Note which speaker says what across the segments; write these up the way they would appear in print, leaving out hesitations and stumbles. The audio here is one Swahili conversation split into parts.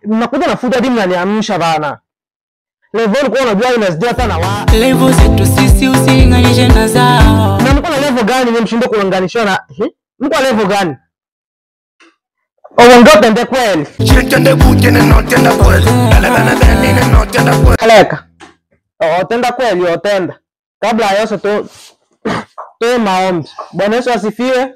Speaker 1: Nakuja nafuta dimu naniamsha bana. Level kwa unajua inazidi sana wa.
Speaker 2: Level zetu sisi usilinganishe na zao.
Speaker 1: Na mko na level gani nimemshinda kulinganisha na? Mko level gani? Ongote ndio kweli.
Speaker 3: Chitende kujene no tenda kweli. Dala deni no tenda kweli.
Speaker 1: Kaleka. Otenda kweli otenda. Kabla ya yote to maombi. Bwana Yesu asifiwe.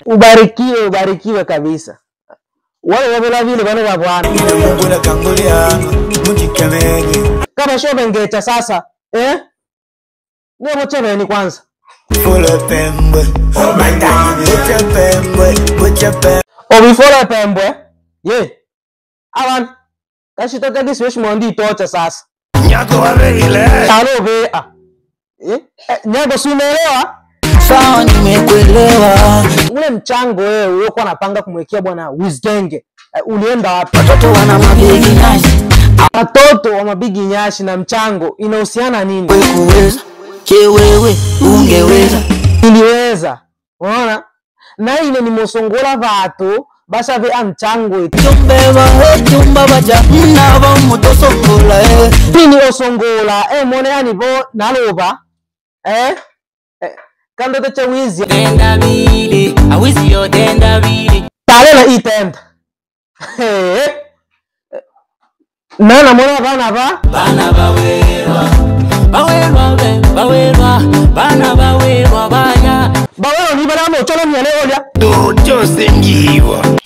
Speaker 1: Ubarikiwe kabisa. Wale wabela vile bwana wa Bwana.
Speaker 3: Mungu na kangulia mujikemeni.
Speaker 1: Kama shobe ngecha sasa, Niyo mchebe kwanza.
Speaker 3: Fule pembwe. Oh my God. Bucha pembwe.
Speaker 1: Obifole pembwe. Ye. Awan. Kashi toka gisi mondi tocha sasa.
Speaker 3: Nyago waregile.
Speaker 1: Talo be. Nyago sumeelewa?
Speaker 2: Sawa nimekuelewa.
Speaker 1: Ule mchango wewe uliokuwa unapanga kumwekea bwana Wizgenge. Ulienda wapi?
Speaker 2: Watoto wana mabigi nyashi.
Speaker 1: Watoto wa mabigi nyashi na mchango inahusiana nini?
Speaker 2: Wewe kuweza. Je, wewe ungeweza?
Speaker 1: Niliweza. Unaona? Na ile ni mosongola vatu basa ve mchango eti.
Speaker 2: Chumba baja mnaba mutosongola
Speaker 1: Nini osongola mone yani bo naloba kando teche wizi
Speaker 2: denda bili awizi yo denda bili
Speaker 1: talela itenda nana mona bana bawerwa banya bawerwa ni bana mo cholo myale olya
Speaker 3: Do just njiwa.